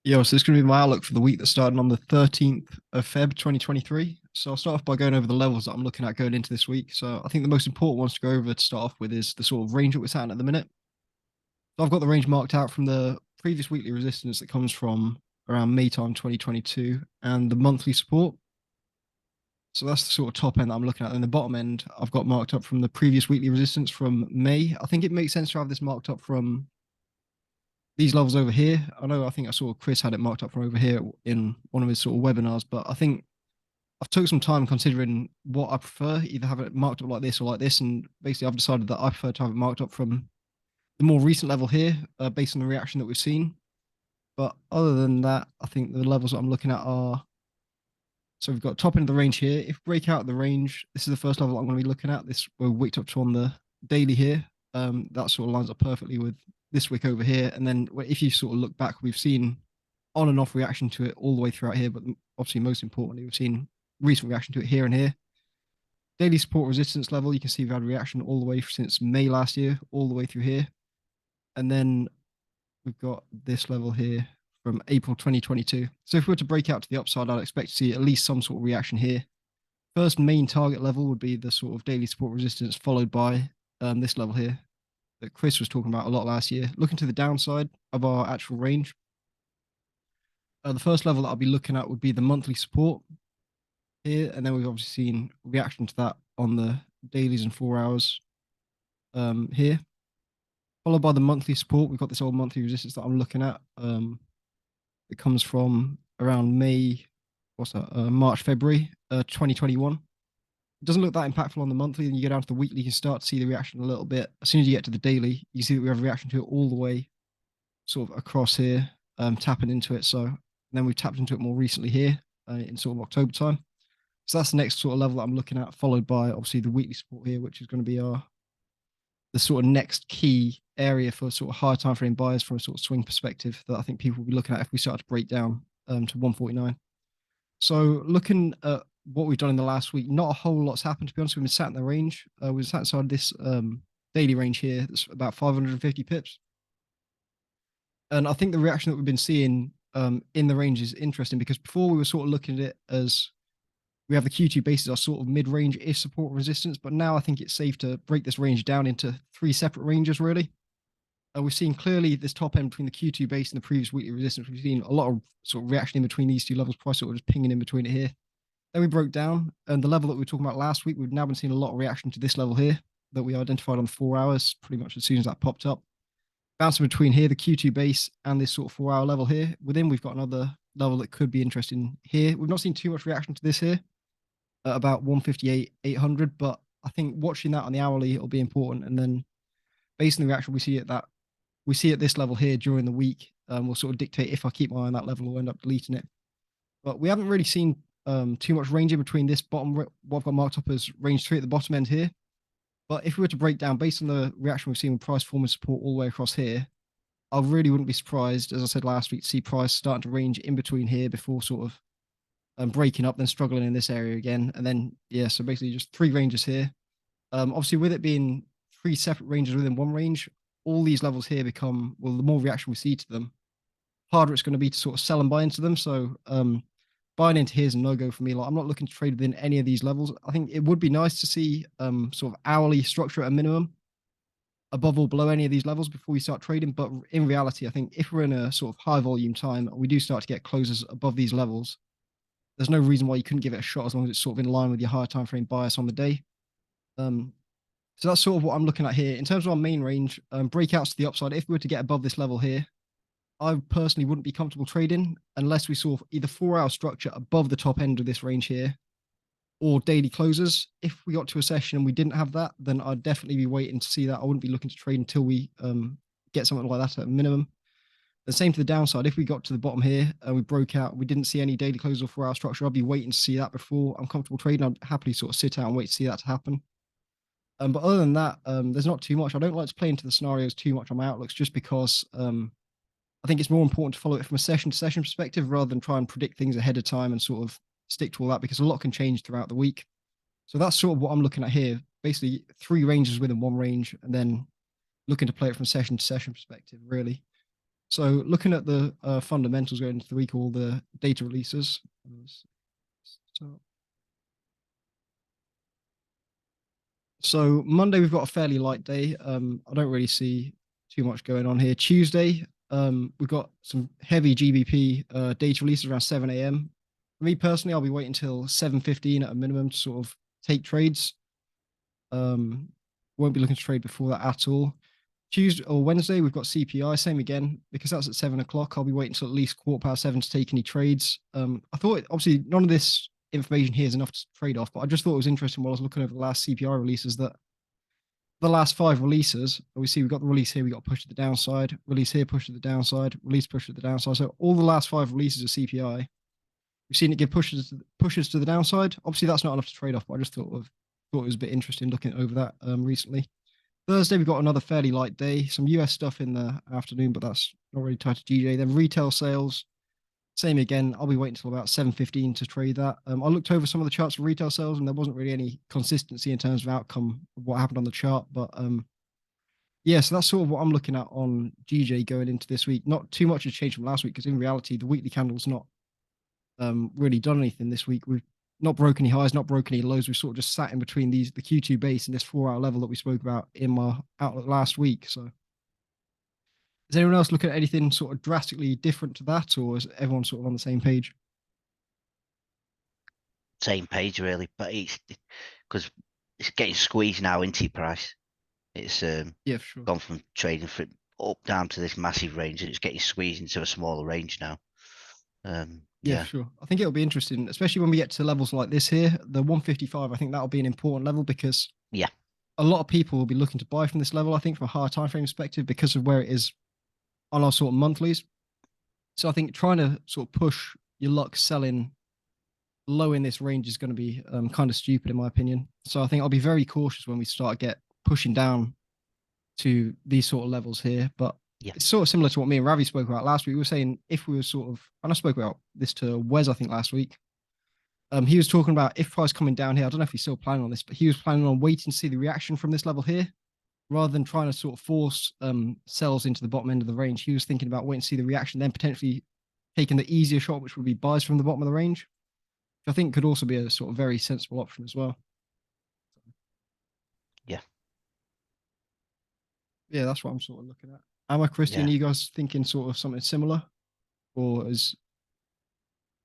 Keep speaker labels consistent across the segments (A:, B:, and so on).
A: So this is going to be my outlook for the week that started on the 13th of Feb 2023. So I'll start off by going over the levels that I'm looking at going into this week. So I think the most important ones to go over to start off with is the sort of range that we're sat at the minute. So I've got the range marked out from the previous weekly resistance that comes from around May time 2022 and the monthly support. So that's the sort of top end that I'm looking at. And the bottom end, I've got marked up from the previous weekly resistance from May. I think it makes sense to have this marked up from these levels over here. I think I saw Chris had it marked up from over here in one of his sort of webinars, but I think I've took some time considering what I prefer, either have it marked up like this or like this, and basically I've decided that I prefer to have it marked up from the more recent level here, based on the reaction that we've seen. But other than that, I think the levels that I'm looking at are, so we've got top end of the range here. If we break out the range, this is the first level I'm going to be looking at. This we're wicked up to on the daily here. That sort of lines up perfectly with this wick over here. And then if you sort of look back, we've seen on and off reaction to it all the way throughout here. But obviously, most importantly, we've seen recent reaction to it here and here. Daily support resistance level, you can see we've had reaction all the way since May last year, all the way through here. And then we've got this level here from April 2022. So if we were to break out to the upside, I'd expect to see at least some sort of reaction here. First main target level would be the sort of daily support resistance, followed by this level here that Chris was talking about a lot last year. Looking to the downside of our actual range, the first level that I'll be looking at would be the monthly support here, and then we've obviously seen reaction to that on the dailies and 4 hours here. Followed by the monthly support, we've got this old monthly resistance that I'm looking at. It comes from around March, February 2021. It doesn't look that impactful on the monthly. Then you go down to the weekly, you can start to see the reaction a little bit. As soon as you get to the daily, you see that we have a reaction to it all the way sort of across here, tapping into it. So then we've tapped into it more recently here in sort of October time. So that's the next sort of level that I'm looking at, followed by obviously the weekly support here, which is going to be the sort of next key area for sort of higher time frame buyers from a sort of swing perspective that I think people will be looking at if we start to break down to 149. So looking at what we've done in the last week, not a whole lot's happened, to be honest. We've been sat in the range. We've sat inside this daily range here. That's about 550 pips. And I think the reaction that we've been seeing in the range is interesting, because before we were sort of looking at it as we have the Q2 bases are sort of mid-range if support resistance, but now I think it's safe to break this range down into three separate ranges, really. We've seen clearly this top end between the Q2 base and the previous weekly resistance. We've seen a lot of sort of reaction in between these two levels, price sort of just pinging in between it here. Then we broke down, and the level that we were talking about last week, we've now been seeing a lot of reaction to this level here that we identified on 4 hours, pretty much as soon as that popped up. Bouncing between here, the Q2 base, and this sort of 4 hour level here. Within, we've got another level that could be interesting here. We've not seen too much reaction to this here at about 158, 800, but I think watching that on the hourly, it'll be important. And then based on the reaction we see at this level here during the week, will sort of dictate if I keep my eye on that level or end up deleting it. But we haven't really seen too much range in between this bottom, what I've got marked up as range 3 at the bottom end here. But if we were to break down based on the reaction we've seen with price, form, and support all the way across here, I really wouldn't be surprised, as I said last week, to see price starting to range in between here before sort of breaking up, then struggling in this area again. And then, yeah, so basically just three ranges here. Obviously, with it being three separate ranges within one range, all these levels here become, well, the more reaction we see to them, harder it's going to be to sort of sell and buy into them. So buying into here is a no-go for me. Like, I'm not looking to trade within any of these levels. I think it would be nice to see sort of hourly structure at a minimum, above or below any of these levels before we start trading. But in reality, I think if we're in a sort of high volume time, we do start to get closes above these levels, there's no reason why you couldn't give it a shot as long as it's sort of in line with your higher time frame bias on the day. So that's sort of what I'm looking at here. In terms of our main range, breakouts to the upside, if we were to get above this level here, I personally wouldn't be comfortable trading unless we saw either 4 hour structure above the top end of this range here or daily closes. If we got to a session and we didn't have that, then I'd definitely be waiting to see that. I wouldn't be looking to trade until we get something like that at a minimum. The same to the downside. If we got to the bottom here and we broke out, we didn't see any daily closes or 4 hour structure, I'd be waiting to see that before I'm comfortable trading. I'd happily sort of sit out and wait to see that to happen. But other than that, there's not too much. I don't like to play into the scenarios too much on my outlooks, just because I think it's more important to follow it from a session to session perspective rather than try and predict things ahead of time and sort of stick to all that, because a lot can change throughout the week. So that's sort of what I'm looking at here. Basically, three ranges within one range, and then looking to play it from session to session perspective, really. So looking at the fundamentals going into the week, all the data releases. So Monday we've got a fairly light day. I don't really see too much going on here. Tuesday, we've got some heavy GBP data releases around 7 a.m. For me personally, I'll be waiting until 7:15 at a minimum to sort of take trades. Won't be looking to trade before that at all. Tuesday or Wednesday, we've got CPI, same again, because that's at 7 o'clock. I'll be waiting until at least 7:15 to take any trades. I thought obviously none of this information here is enough to trade off, but I just thought it was interesting while I was looking over the last CPI releases that the last 5 releases, we see we've got the release here, we got pushed to the downside, release here, pushed to the downside, release pushed to the downside. So all the last 5 releases of CPI, we've seen it give pushes to the downside. Obviously, that's not enough to trade off, but I just thought it was a bit interesting looking over that recently. Thursday, we've got another fairly light day. Some US stuff in the afternoon, but that's not really tied to GJ. Then retail sales, same again. I'll be waiting until about 7:15 to trade that. I looked over some of the charts for retail sales, and there wasn't really any consistency in terms of outcome of what happened on the chart. But yeah, so that's sort of what I'm looking at on GJ going into this week. Not too much has changed from last week because in reality, the weekly candle's not really done anything this week. We've not broken any highs, not broken any lows. We've sort of just sat in between the Q2 base and this 4-hour level that we spoke about in my outlook last week. So is anyone else looking at anything sort of drastically different to that, or is everyone sort of on the same page?
B: Same page really, but it's because it's getting squeezed now into price. It's
A: Yeah, for sure.
B: gone from trading for up down to this massive range, and it's getting squeezed into a smaller range now.
A: Yeah, for sure. I think it'll be interesting, especially when we get to levels like this here. The 155, I think that'll be an important level because
B: Yeah.
A: a lot of people will be looking to buy from this level, I think, from a higher time frame perspective because of where it is on our sort of monthlies. So I think trying to sort of push your luck selling low in this range is going to be kind of stupid in my opinion. So I think I'll be very cautious when we start get pushing down to these sort of levels here. But
B: Yeah.
A: it's sort of similar to what me and Ravi spoke about last week. We were saying if we were sort of, and I spoke about this to Wes, I think last week. He was talking about if price coming down here. I don't know if he's still planning on this, but he was planning on waiting to see the reaction from this level here, rather than trying to sort of force sells into the bottom end of the range. He was thinking about waiting to see the reaction, then potentially taking the easier shot, which would be buys from the bottom of the range, which I think could also be a sort of very sensible option as well.
B: Yeah.
A: Yeah, that's what I'm sort of looking at. Am I, Christian?
B: Yeah.
A: You guys thinking sort of something similar, or is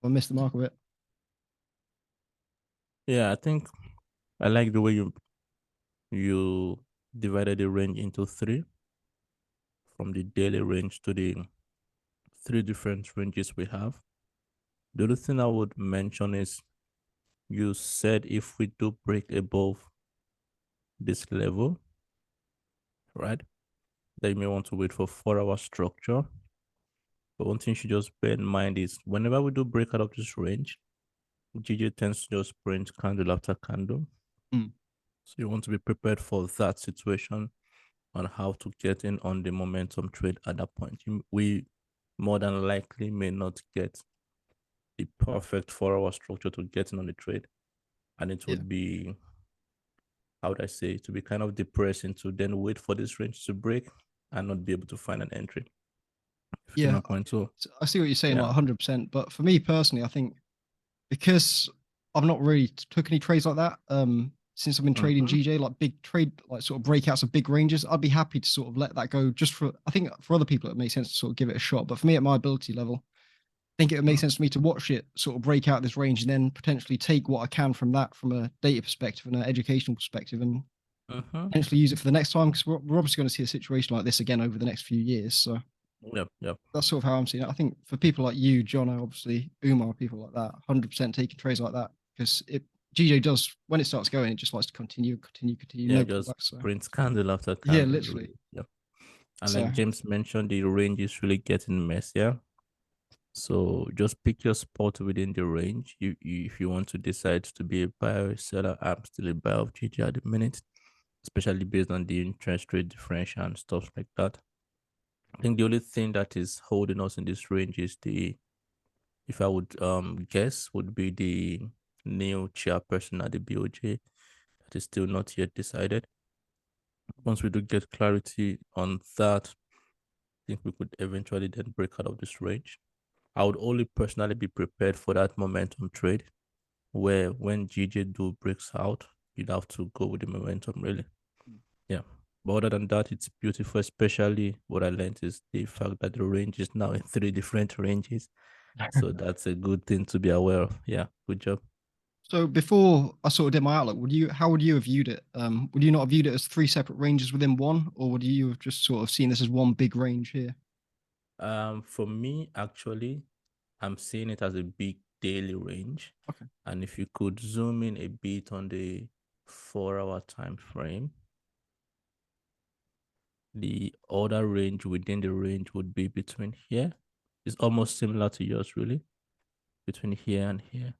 A: I missed the mark of it?
C: Yeah, I think I like the way you divided the range into 3, from the daily range to the 3 different ranges we have. The other thing I would mention is you said if we do break above this level, right, then you may want to wait for 4-hour structure. But one thing you should just bear in mind is whenever we do break out of this range, GJ tends to just print candle after candle. So you want to be prepared for that situation on how to get in on the momentum trade at that point. We more than likely may not get the perfect 4-hour structure to get in on the trade. And it would be, how would I say, to be kind of depressing to then wait for this range to break and not be able to find an entry.
A: Yeah,
C: my point. So
A: I see what you're saying,
C: yeah.
A: like 100%. But for me personally, I think because I've not really took any trades like that since I've been trading GJ, like big trade, like sort of breakouts of big ranges, I'd be happy to sort of let that go. Just for, I think for other people, it makes sense to sort of give it a shot. But for me, at my ability level, I think it would make sense for me to watch it sort of break out this range and then potentially take what I can from that from a data perspective and an educational perspective and potentially use it for the next time because we're obviously going to see a situation like this again over the next few years. So
C: Yep.
A: that's sort of how I'm seeing it. I think for people like you, John, obviously Umar, people like that, 100% taking trades like that because GJ does when it starts going, it just likes to continue.
C: Yeah,
A: no
C: just
A: pullbacks, so.
C: print candle after candle.
A: Yeah, literally.
C: Yep. And like James mentioned, the range is really getting messier. So just pick your spot within the range. If you want to decide to be a buyer or seller, I'm still a buyer of GJ at the minute, especially based on the interest rate differential and stuff like that. I think the only thing that is holding us in this range is if I would guess, would be the new chairperson at the BOJ that is still not yet decided. Once we do get clarity on that, think we could eventually then break out of this range. I would only personally be prepared for that momentum trade where when GJ breaks out, you'd have to go with the momentum really. Yeah. But other than that, it's beautiful, especially what I learned is the fact that the range is now in 3 different ranges. So that's a good thing to be aware of. Yeah, good job.
A: So before I sort of did my outlook, how would you have viewed it? Would you not have viewed it as 3 separate ranges within one, or would you have just sort of seen this as one big range here?
C: For me, actually, I'm seeing it as a big daily range.
A: Okay.
C: And if you could zoom in a bit on the 4-hour time frame, the other range within the range would be between here. It's almost similar to yours, really, between here and here.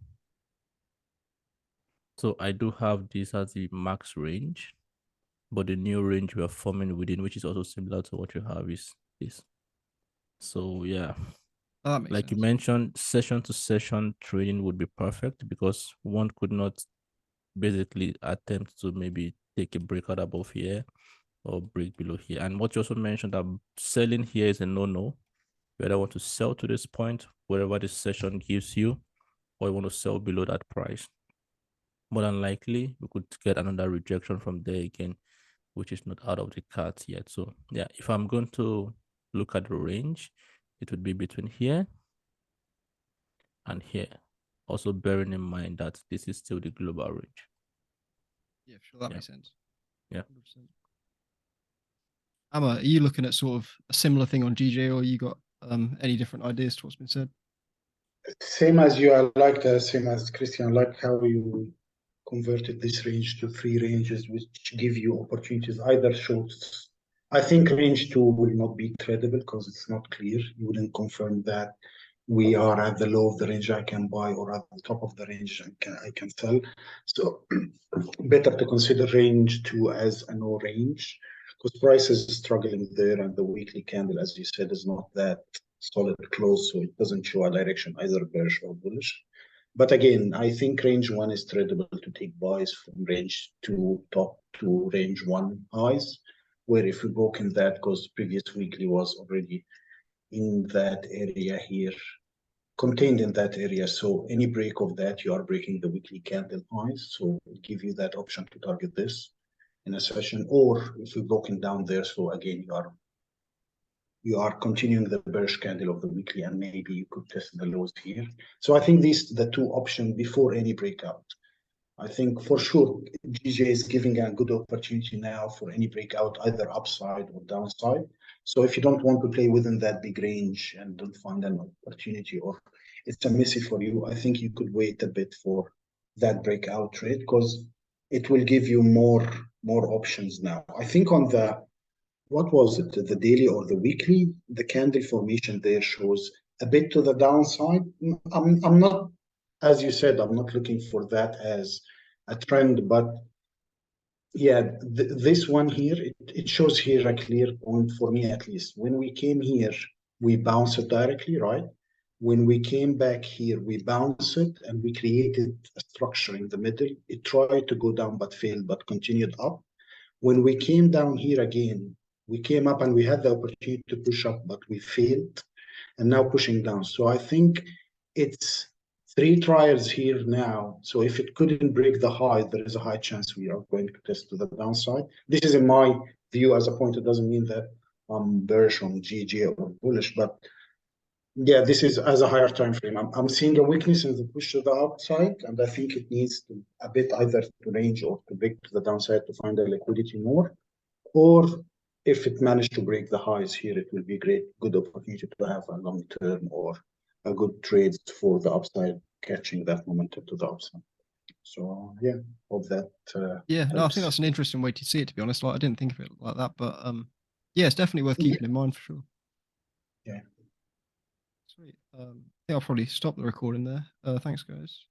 C: So I do have this as the max range, but the new range we are forming within, which is also similar to what you have, is this. So yeah,
A: Oh, that makes
C: like you
A: sense.
C: mentioned, session to session trading would be perfect because one could not basically attempt to maybe take a breakout above here or break below here. And what you also mentioned that selling here is a no-no. You either want to sell to this point, wherever this session gives you, or you want to sell below that price. More than likely, we could get another rejection from there again, which is not out of the cards yet. So yeah, if I'm going to look at the range, it would be between here and here. Also bearing in mind that this is still the global range.
A: Yeah, sure, that
C: Yeah.
A: makes sense.
C: Yeah.
A: 100%. Amma, are you looking at sort of a similar thing on GJ, or you got any different ideas to what's been said?
D: Same as you, I like the same as Christian. I like how you converted this range to 3 ranges, which give you opportunities, either shorts. I think range 2 will not be credible because it's not clear. You wouldn't confirm that we are at the low of the range I can buy or at the top of the range I can sell. So better to consider range 2 as a no range because price is struggling there and the weekly candle, as you said, is not that solid close, so it doesn't show a direction either bearish or bullish. But again, I think range 1 is tradable to take buys from range 2 top to range 1 highs, where if we broke in that, because previous weekly was already in that area here, contained in that area. So any break of that, you are breaking the weekly candle highs. So it give you that option to target this in a session, or if we've broken down there, so again, you are continuing the bearish candle of the weekly, and maybe you could test the lows here. So I think these the 2 options before any breakout. I think for sure GJ is giving a good opportunity now for any breakout, either upside or downside. So if you don't want to play within that big range and don't find an opportunity, or it's a messy for you, I think you could wait a bit for that breakout trade because it will give you more options now. I think on the what was it, the daily or the weekly, the candle formation there shows a bit to the downside. I'm not, as you said, I'm not looking for that as a trend, but yeah, this one here, it shows here a clear point for me at least. When we came here, we bounced it directly, right? When we came back here, we bounced it and we created a structure in the middle. It tried to go down but failed, but continued up. When we came down here again, we came up and we had the opportunity to push up, but we failed, and now pushing down. So I think it's 3 trials here now. So if it couldn't break the high, there is a high chance we are going to test to the downside. This is in my view as a point. It doesn't mean that I'm bearish on GJ or bullish, but yeah, this is as a higher time frame. I'm seeing a weakness in the push to the upside, and I think it needs to a bit either to range or to break to the downside to find the liquidity more, or if it managed to break the highs here, it will be good opportunity to have a long term or a good trade for the upside, catching that momentum to the upside. So yeah, hope that
A: Yeah, no, I
D: helps.
A: think that's an interesting way to see it, to be honest. Like, I didn't think of it like that, but yeah, it's definitely worth keeping in mind for sure.
D: Yeah.
A: Sweet. I think I'll probably stop the recording there. Thanks, guys.